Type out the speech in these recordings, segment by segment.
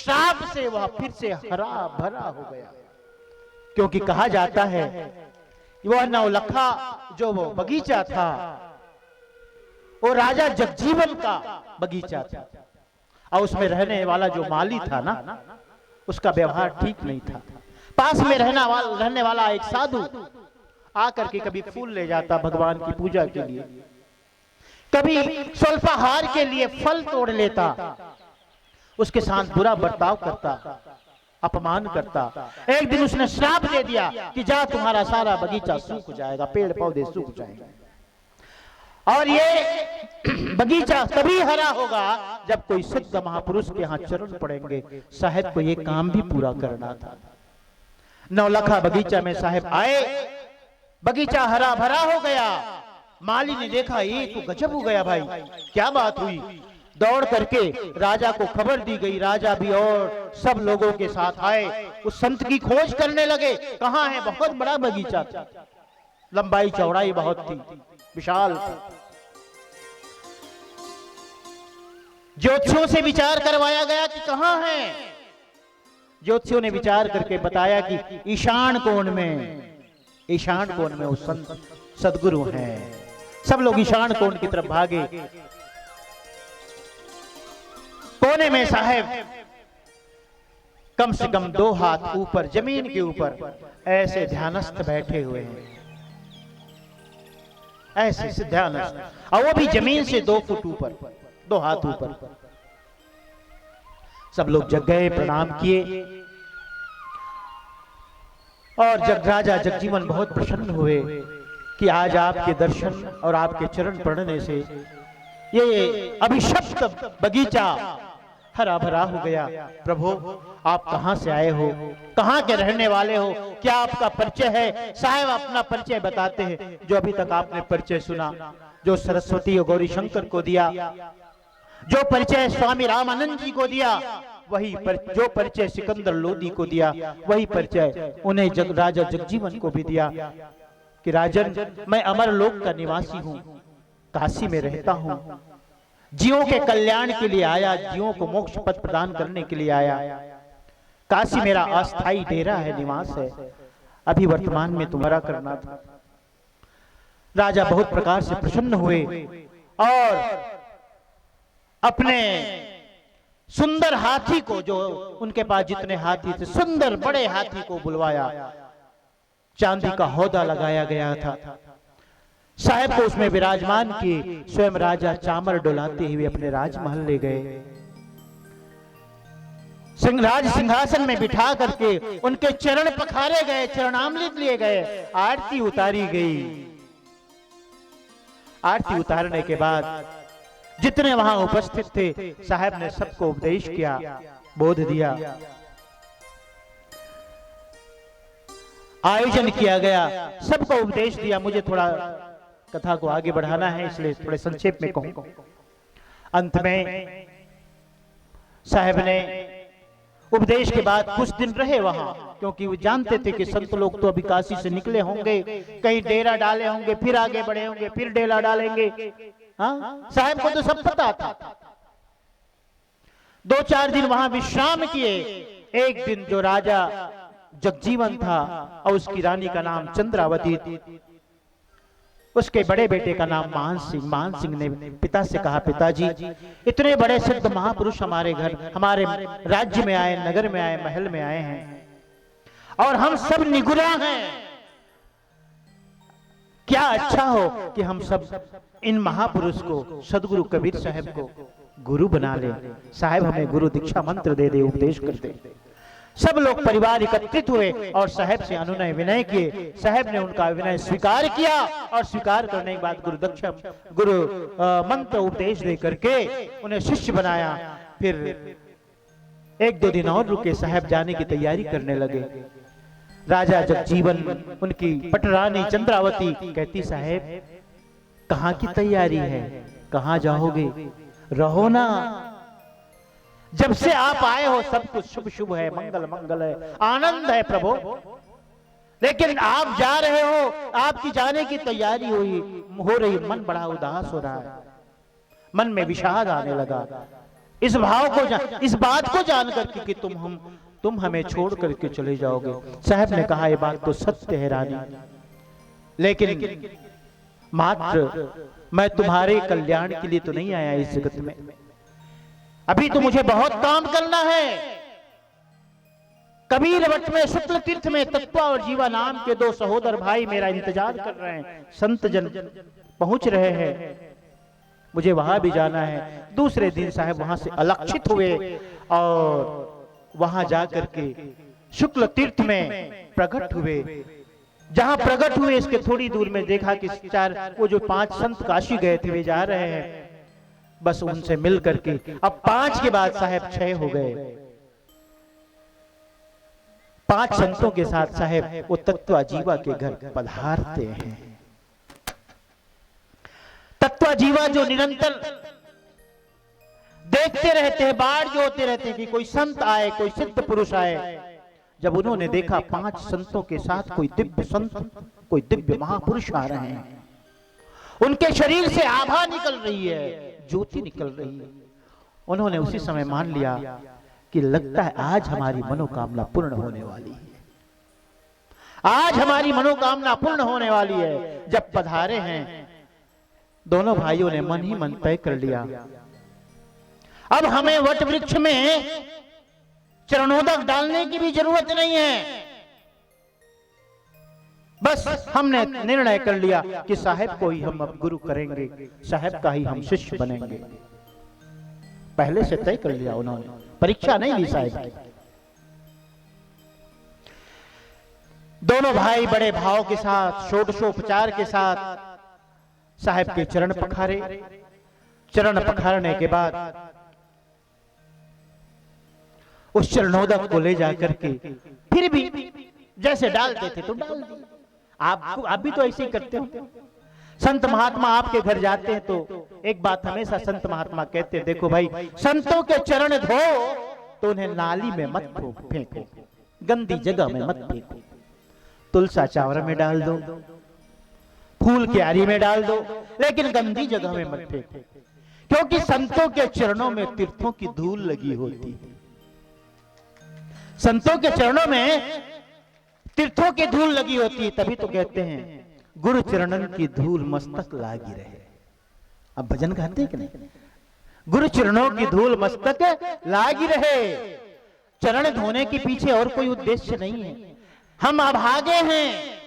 श्राप से वह फिर से हरा भरा हो गया। क्योंकि कहा जाता है वह नौलखा जो वो बगीचा था वो राजा जगजीवन का बगीचा था, और उसमें रहने वाला जो माली था ना, उसका व्यवहार ठीक नहीं था। पास में रहने वाला एक साधु आकर के कभी फूल ले जाता भगवान की पूजा के लिए, कभी स्वल्पाहार के लिए फल तोड़ लेता, उसके साथ बुरा बर्ताव करता, अपमान करता। एक दिन उसने श्राप दे दिया कि जा तुम्हारा सारा बगीचा सूख जाएगा, पेड़ पौधे सूख जाएंगे, और ये बगीचा तभी हरा होगा जब कोई सिद्ध महापुरुष के यहाँ चरण पड़ेंगे। साहेब को ये काम भी पूरा करना था। नौलखा बगीचा में साहेब आए, बगीचा हरा भरा हो गया। माली ने देखा ये तो गजब हो गया भाई, क्या बात हुई। दौड़ करके राजा को खबर दी गई। राजा भी और सब लोगों के साथ आए, उस संत की खोज करने लगे। कहाँ है? बहुत बड़ा बगीचा था, लंबाई चौड़ाई बहुत थी, विशाल थी। ज्योतिषियों से विचार करवाया गया कि कहाँ है। ज्योतिषियों ने विचार करके बताया कि ईशान कोण में उस संत सदगुरु हैं। सब लोग ईशान कोण की तरफ भागे। कोने में साहेब कम से कम 2 हाथ ऊपर जमीन के ऊपर ऐसे ध्यानस्थ बैठे हुए हैं, ऐसे ध्यानस्थ, और वो भी जमीन से 2 फुट ऊपर, 2 हाथ ऊपर। सब लोग जग गए, प्रणाम किए, और राजा जगजीवन बहुत प्रसन्न हुए कि आज आपके दर्शन और आपके चरण पड़ने से ये अभिशप्त बगीचा हरा भरा हो गया। प्रभु आप कहां से आए हो, कहां के रहने वाले हो, क्या आपका परिचय है? साहब अपना परिचय बताते हैं। जो अभी तक आपने परिचय सुना, जो सरस्वती और गौरी शंकर को दिया, जो परिचय स्वामी रामानंद जी को दिया, वही जो परिचय सिकंदर लोदी को दिया, वही परिचय उन्हें राजा जगजीवन को भी दिया कि राजन मैं अमरलोक का निवासी हूं, काशी में रहता हूं, जीवों के कल्याण के लिए आया, जीवों को मोक्ष पद प्रदान करने के लिए आया। काशी मेरा अस्थाई डेरा है, निवास है, अभी वर्तमान में तुम्हारा करना था। राजा बहुत प्रकार से प्रसन्न हुए और अपने सुंदर हाथी को, जो उनके पास जितने हाथी थे, सुंदर बड़े हाथी को बुलवाया। चांदी का हौदा लगाया गया था। साहब को उसमें विराजमान किए। स्वयं राजा चामर डुलाते हुए अपने राजमहल ले गए। राज सिंहासन में बिठा करके उनके चरण पखारे गए, चरणामृत लिए गए, आरती उतारी गई। आरती उतारने के बाद जितने वहां उपस्थित थे, साहब ने सबको उपदेश किया, बोध दिया, आयोजन किया गया, सबको उपदेश दिया। मुझे थोड़ा कथा को आगे बढ़ाना है, इसलिए थोड़े संक्षेप में कहूं। अंत में साहब ने उपदेश के बाद कुछ दिन रहे वहां, क्योंकि वो जानते थे कि संत लोग तो अभी काशी से निकले होंगे, कहीं डेरा डाले होंगे, फिर आगे बढ़े होंगे, फिर डेरा डालेंगे। हाँ, साहब को तो सब पता था। 2-4 दिन वहां विश्राम किए। एक दिन जो राजा जगजीवन था और उसकी रानी का नाम चंद्रावती, उसके बड़े बेटे का नाम मान सिंह। मान सिंह ने पिता से कहा, पिताजी इतने बड़े सिद्ध महापुरुष हमारे घर, हमारे राज्य में आए, नगर में आए, महल में आए हैं, और हम सब निगुरा हैं। क्या अच्छा हो कि हम सब इन महापुरुष को, सदगुरु कबीर साहब को गुरु बना ले। साहब हमें गुरु दीक्षा मंत्र दे दे, उपदेश कर दे। सब लोग परिवार एकत्रित हुए और साहब से अनुनय विनय किए। साहब ने उनका विनय स्वीकार किया, और स्वीकार करने के बाद गुरु मंत्र उपदेश दे करके उन्हें शिष्य बनाया। फिर 1-2 दिन और रुके, साहब जाने की तैयारी करने लगे। राजा जगजीवन, उनकी पटरानी चंद्रावती कहती, साहब कहाँ की तैयारी है, कहाँ जाओगे, रहो ना, जब से आप आए हो सब कुछ शुभ शुभ है, मंगल मंगल है, आनंद है प्रभु, लेकिन आप जा रहे हो, आपकी जाने की तैयारी हो रही, मन बड़ा उदास हो रहा है, मन में विषाद आने लगा। इस भाव को इस बात को जान करके कि तुम हमें छोड़ करके चले जाओगे। साहब ने कहा, ये बात तो सत्य है रानी, लेकिन मात्र मैं तुम्हारे कल्याण के लिए तो नहीं आया इस जगत में। अभी तो मुझे बहुत काम करना है। कबीर वट में शुक्ल तीर्थ में तत्वा और जीवा नाम के दो सहोदर भाई मेरा इंतजार कर रहे हैं। संत जन पहुंच रहे हैं, मुझे वहां भी जाना है। दूसरे दिन साहब वहां से अलक्षित हुए और वहां जाकर के शुक्ल तीर्थ में प्रकट हुए। जहां प्रकट हुए इसके थोड़ी दूर में देखा कि वो जो 5 संत काशी गए थे वे जा रहे हैं। बस उनसे मिल करके अब 5 के बाद साहब 6 हो गए। 5 संतों के साथ साहब वो तत्वा जीवा के घर पधारते हैं। तत्वा जीवा जो निरंतर देखते रहते हैं, बाढ़ जो होते रहते हैं कि कोई संत आए, कोई सिद्ध पुरुष आए। जब उन्होंने देखा 5 संतों के साथ कोई दिव्य संत, कोई दिव्य महापुरुष आ रहे हैं, उनके शरीर से आभा निकल रही है, ज्योति निकल रही है, उन्होंने उसी समय मान लिया कि लगता है आज हमारी मनोकामना पूर्ण होने वाली है, आज हमारी मनोकामना पूर्ण होने वाली है। जब पधारे हैं दोनों भाइयों ने मन ही मन तय कर लिया, अब हमें वट वृक्ष में चरणोदक डालने की भी जरूरत नहीं है। बस हमने निर्णय कर लिया कि साहब को ही हम अब गुरु करेंगे, साहब का ही हम शिष्य बनेंगे। पहले से तय कर लिया उन्होंने, परीक्षा नहीं ली साहब की। दोनों भाई बड़े भाव के साथ, षोडशोपचार के साथ साहब के चरण पखारे। चरण पखारने के बाद उस चरणोदक को ले जाकर के फिर भी जैसे डालते थे तो डाल दिए। आप भी तो ऐसे ही करते हो। संत महात्मा आपके घर जाते हैं तो एक बात हमेशा संत महात्मा कहते हैं, देखो भाई, संतों के चरण धो तो उन्हें नाली में मत फेंको, गंदी जगह में मत फेंको, तुलसा चावरा में डाल दो, फूल क्यारी में डाल दो, लेकिन गंदी जगह में मत फेंको, क्योंकि संतों के चरणों में तीर्थों की धूल लगी होती है। संतों के चरणों में तीर्थों की धूल लगी होती है, तभी तो कहते हैं गुरु चरणन की धूल मस्तक लागी रहे। अब भजन गाते हैं कि नहीं, गुरु चरणों की धूल मस्तक लागी रहे। चरण धोने के पीछे और कोई उद्देश्य नहीं है। हम अभागे हैं,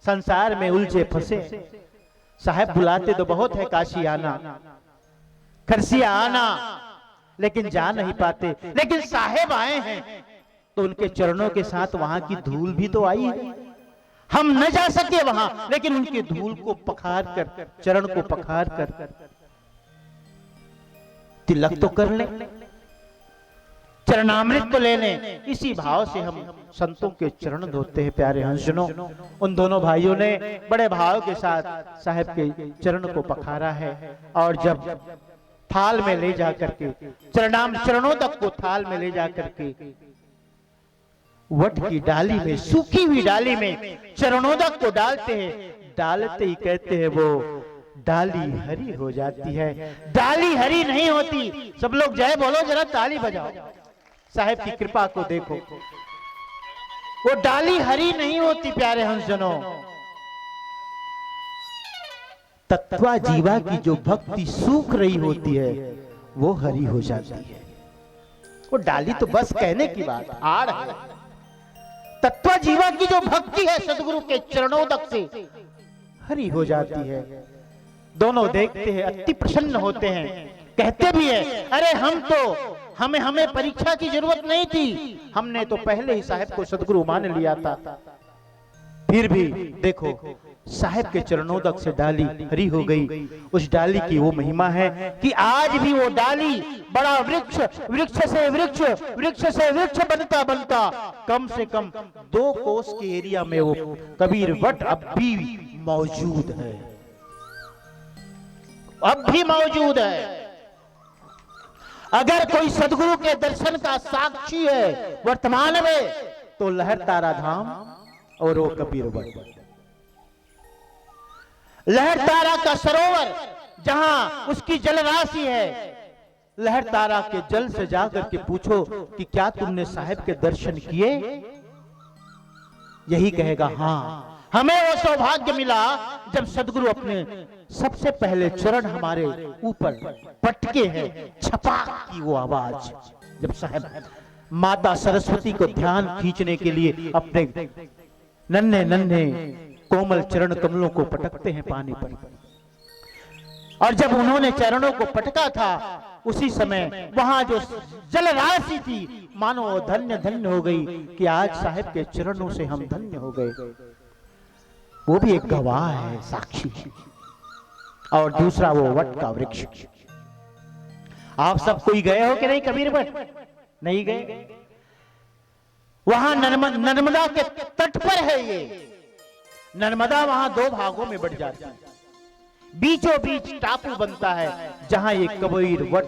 संसार में उलझे फंसे। साहब बुलाते तो बहुत है, काशी आना, खरसिया आना, लेकिन जा नहीं पाते। लेकिन साहेब आए हैं तो उनके चरणों के साथ वहां की धूल भी तो आई है। हम न जा सके वहां, लेकिन उनकी धूल को पखार कर, चरण को पखार कर तिलक तो कर ले, चरणामृत तो ले लें। इसी भाव से हम संतों के चरण धोते हैं। प्यारे हंसजनों, उन दोनों भाइयों ने बड़े भाव के साथ साहब के चरण को पखारा है। और जब थाल में ले जाकर के चरणोदक को थाल में ले जाकर के वट की डाली में, सूखी हुई डाली में चरणोदक को डालते हैं। डालते ही कहते हैं वो डाली हरी हो जाती है। डाली हरी नहीं होती। सब लोग जय बोलो, जरा ताली बजाओ। साहब की कृपा को देखो, वो डाली हरी नहीं होती। प्यारे हंसजनों, तत्वा जीवा की जो भक्ति सूख रही होती है वो हरी हो जाती है। वो डाली तो बस कहने की बात, आड़ है। तत्वा जीवा की जो भक्ति है सदगुरु के चरणोदक से हरी हो जाती है। दोनों देखते हैं, अति प्रसन्न होते हैं, कहते भी है, अरे हमें परीक्षा की जरूरत नहीं थी, हमने तो पहले ही साहब को सदगुरु मान लिया था। फिर भी देखो, साहब के चरणोदक से डाली हरी हो गई। उस डाली की वो महिमा है कि आज भी वो डाली बड़ा वृक्ष, वृक्ष से वृक्ष बनता बनता कम से कम 2 कोस के एरिया में वो कबीर वट अब भी मौजूद है, अब भी मौजूद है। अगर कोई सदगुरु के दर्शन का साक्षी है वर्तमान में तो लहरतारा धाम और वो कबीर वट। लहरतारा का सरोवर जहां उसकी जल राशि है, लहर तारा के जल से जाकर के पूछो कि क्या तुमने साहब के दर्शन किए? यही कहेगा हाँ। हमें वो सौभाग्य मिला जब सदगुरु अपने सबसे पहले चरण हमारे ऊपर पटके हैं, छपाक की वो आवाज, जब साहब माता सरस्वती को ध्यान खींचने के लिए अपने नन्हे नन्हे कोमल चरण कमलों को पटकते हैं पानी पर। और जब उन्होंने चरणों को पटका था, उसी समय वहां जो जल राशि थी, मानो वो धन्य धन्य हो गई कि आज साहब के चरणों से हम धन्य हो गए। वो भी एक गवाह है, साक्षी। और दूसरा वो वट का वृक्ष। आप सब कोई गए हो कि नहीं कबीर वट? नहीं गए? वहां नर्मदा के तट पर है ये। नर्मदा वहां दो भागों में बढ़ जाती है, बीचों बीच टापू बनता है जहां ये कबीर वट,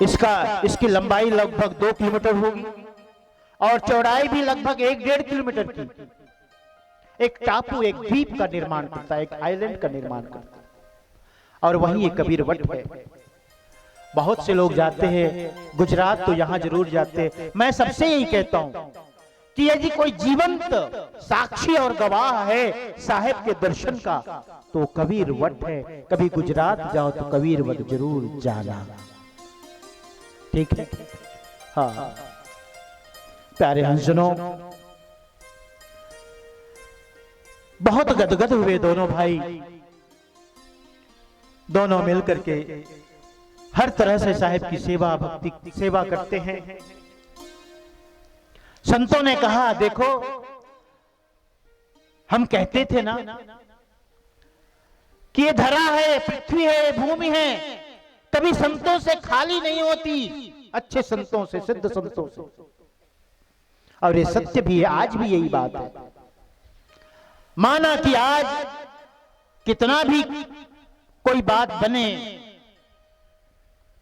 इसकी लंबाई लगभग 2 किलोमीटर होगी और चौड़ाई भी लगभग 1-1.5 किलोमीटर की। एक टापू, एक द्वीप का निर्माण करता है, एक आइलैंड का निर्माण करता है, और वहीं ये कबीर वट है। बहुत से लोग जाते हैं गुजरात, तो यहां जरूर जाते हैं। मैं सबसे यही कहता हूं कि यदि कोई जीवंत साक्षी और गवाह है साहेब के दर्शन का, तो कबीर वट है। कभी गुजरात जाओ तो कबीर वट जरूर जाना, ठीक है? हाँ प्यारे हंसनों, बहुत गदगद हुए दोनों भाई। दोनों मिलकर के हर तरह से साहेब की सेवा भक्ति सेवा करते हैं। संतों ने कहा, देखो हम कहते थे ना कि ये धरा है, पृथ्वी है, भूमि है, कभी संतों से खाली नहीं होती, अच्छे संतों से, सिद्ध संतों से। और ये सत्य भी है, आज भी यही बात है। माना कि आज कितना भी कोई बात बने,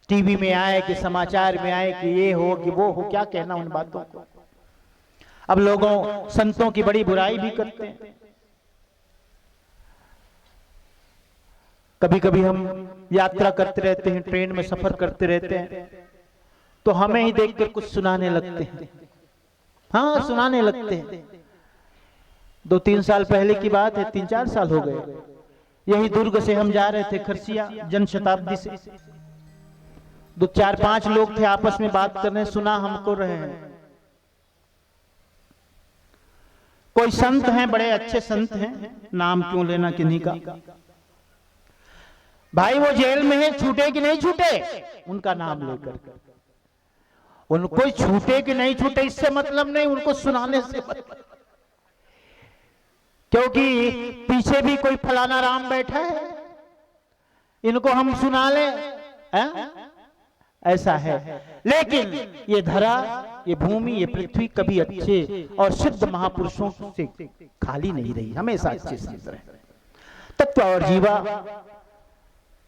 टीवी में आए कि समाचार में आए कि ये हो कि वो हो, क्या कहना उन बातों को। अब लोगों संतों की बड़ी बुराई भी करते हैं। कभी कभी हम यात्रा करते रहते हैं, ट्रेन में सफर करते रहते हैं, तो हमें ही देखकर कुछ सुनाने लगते हैं। हाँ सुनाने लगते हैं। 2-3 साल पहले की बात है, 3-4 साल हो गए। यही दुर्ग से हम जा रहे थे खरसिया जन शताब्दी से। 4-5 लोग थे, आपस में बात करने, सुना हमको रहे हैं। कोई संत हैं, बड़े अच्छे संत हैं, नाम क्यों लेना किन्हीं का। भाई वो जेल में है, छूटे कि नहीं छूटे, उनका नाम लेकर। उनको छूटे कि नहीं छूटे इससे मतलब नहीं, उनको सुनाने से मतलब। क्योंकि पीछे भी कोई फलाना राम बैठा है, इनको हम सुना ले, ऐसा है। लेकिन ये धरा, ये भूमि, ये पृथ्वी कभी अच्छे और सिद्ध महापुरुषों से खाली नहीं रही, हमेशा अच्छे संत रहे। तत्व और जीवा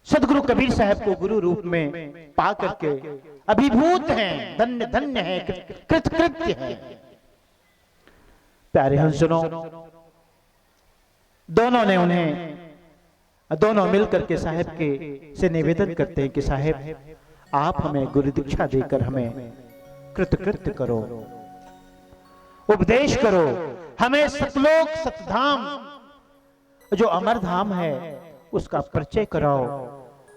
सदगुरु कबीर साहब को गुरु रूप में पा करके अभिभूत हैं, धन्य धन्य है, कृतकृत्य है। प्यारे हंसनों, दोनों मिलकर के साहब के से निवेदन करते हैं कि साहब आप हमें गुरु दीक्षा देकर हमें कृतकृत्य करो, उपदेश करो, हमें सतलोक सतधाम जो अमर धाम है उसका परिचय कराओ,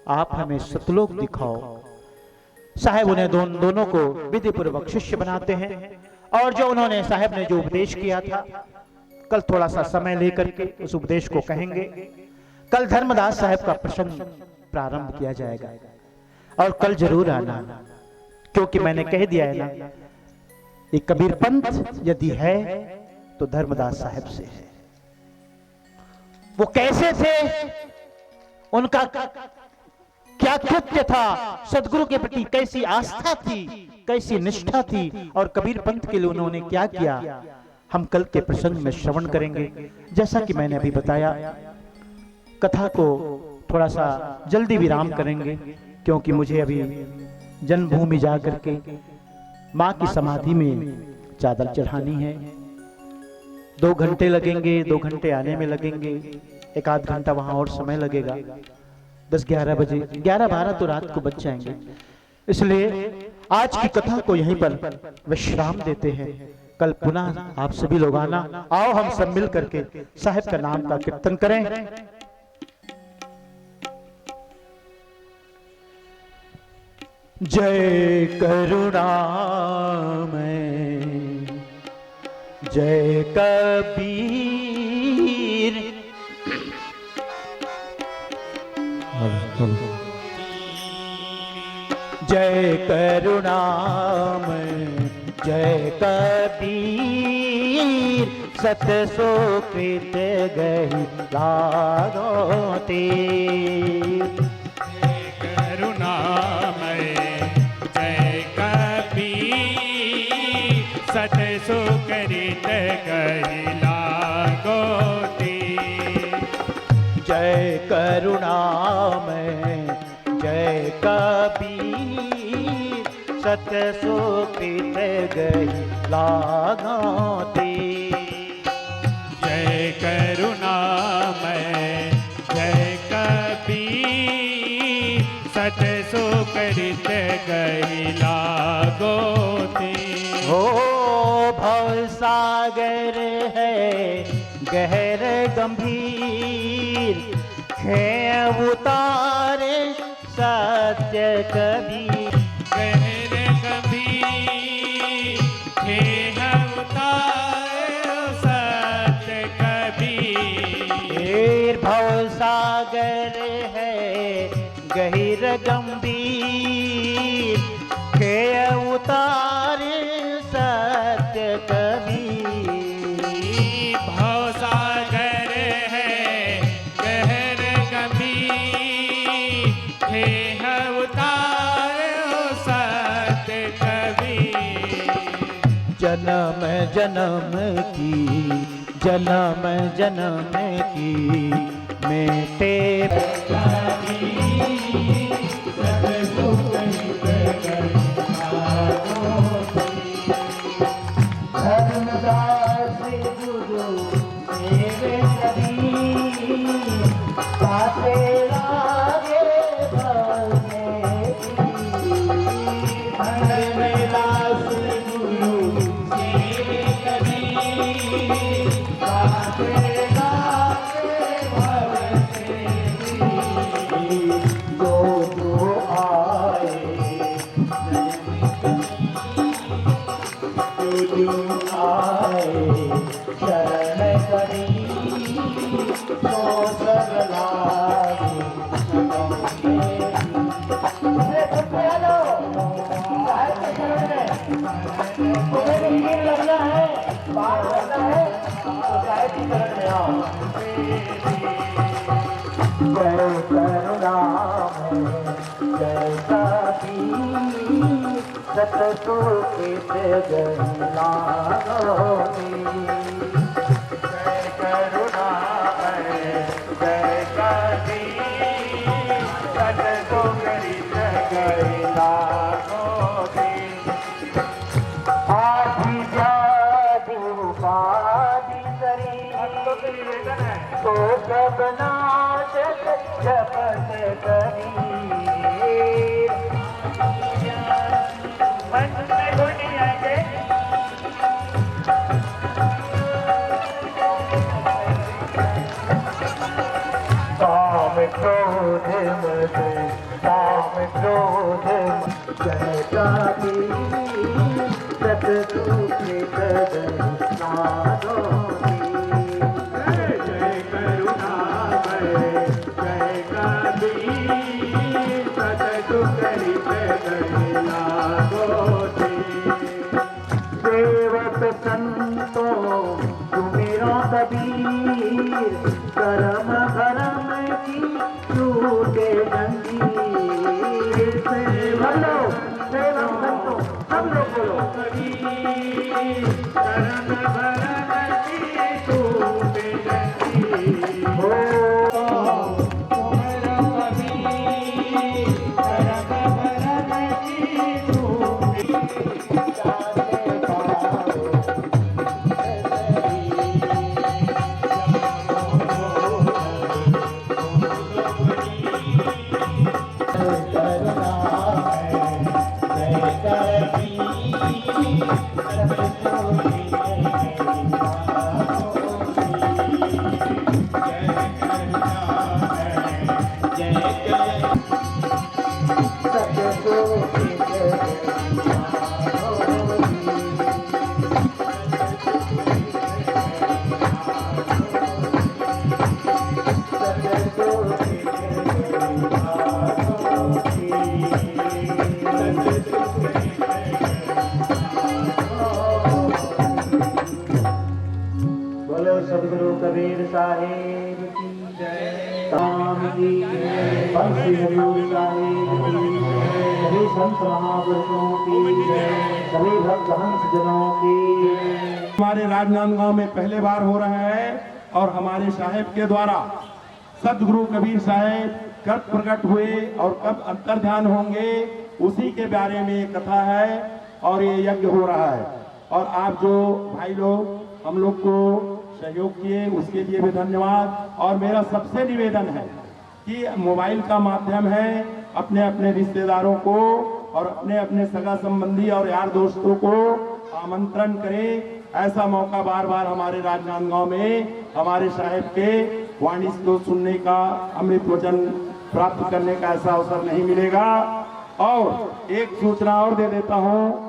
आप हमें सतलोक दिखाओ। साहब उन्हें दोनों को विधि पूर्वक शिष्य बनाते हैं। और जो उन्होंने साहब ने जो उपदेश किया था, कल थोड़ा सा समय लेकर के उस उपदेश को कहेंगे। कल धर्मदास साहब का प्रसंग प्रारंभ किया जाएगा और कल जरूर आना, क्योंकि मैंने कह दिया है ना, ये कबीर पंथ यदि है तो धर्मदास साहब से है। वो कैसे थे, उनका क्या कृत्य था, सदगुरु के प्रति कैसी आस्था थी, कैसी निष्ठा थी, और कबीर पंथ के लिए उन्होंने क्या किया, हम कल के प्रसंग में श्रवण करेंगे। जैसा कि मैंने अभी बताया, कथा को थोड़ा सा जल्दी विराम करेंगे, क्योंकि मुझे अभी जन्मभूमि जाकर के माँ की समाधि में चादर चढ़ानी है। 2 घंटे लगेंगे, 2 घंटे आने में लगेंगे। एक आध घंटा वहां और समय लगेगा। 10-11 बजे, 11-12 तो रात को बच जाएंगे। इसलिए आज की कथा को यहीं पर विश्राम देते हैं। कल पुनः आप सभी लोग आना। आओ हम सब मिल करके साहिब का नाम का कीर्तन करें। जय करुणामय जय कबीर, जय करुणामय जय कबीर, सत सुकृत गहि लागोते। सत सुकृत गहि लागोते। जय करुणामय जय कबीर, सत सुकृत गहि लागोते। जय करुणामय जय कबीर, सत सुकृत गहि लागोते। ओ भव सागर है गहर गंभीर, है उतारे सत्य कबीर। गहर गंभीर है उतारे सत्य कबीर। भव सागर है गहिर गंभीर, के उतारे सत्य कबीर। भव सागर है गहर गंभीर, हे उतारे सत्य कबीर। जन्म जन्म की जन्म जन्म की मेटे धर्मदास गुरु मेरे कबीर, पाते लागे भगे। धर्मदास गुरु मेरे कबीर, पाते लागे भगे। जो जो आए आए शरण करी, तो सब लागे तुम्हें भी हीर लगना है, पार लगना है तो साहिब की शरण में आओ। जय करुणामय जय कबीर, सत सुकृत गहि लागोते। जय करुणामय जय कबीर, सत सुकृत गहि लागोते। आदि जादि उपाधि करी, तो सब नाशक जपत कबीर। मन में कोई आगे काम क्रोध मद काम क्रोध जय कबीर, सत सुकृत गहि लागोते। जय करुणामय जय कबीर, सत सुकृत गहि लागोते। सेवक संतों सुमिरो कबीर, करम भरम की छूटे जंजीर। बोलो सेवक संतों, सब लोग बोलो कबीर, करम भरम की छूटे जंजीर। तुम्हारा कबीर, करम भरम की छूटे सतगुरु की बोलो सतगुरु कबीर साहिब की जय, राम की जय, बंसी हजूर साहिब की जय, सभी संत महापुरुषों की जय, सभी भक्त हंस जनों की जय। हमारे राजनांदगांव में पहले बार हो रहा है और हमारे साहेब के द्वारा सतगुरु कबीर साहेब कब प्रकट हुए और कब अंतर्ध्यान होंगे उसी के बारे में कथा है और ये यज्ञ हो रहा है। और आप जो भाई लोग हम लोग को सहयोग किए उसके लिए भी धन्यवाद। और मेरा सबसे निवेदन है कि मोबाइल का माध्यम है, अपने अपने रिश्तेदारों को और अपने अपने सगा संबंधी और यार दोस्तों को आमंत्रण करें। ऐसा मौका बार बार हमारे राजनांदगांव में हमारे साहेब के वाणी को सुनने का, अमृत वचन प्राप्त करने का ऐसा अवसर नहीं मिलेगा। और एक सूचना और दे देता हूं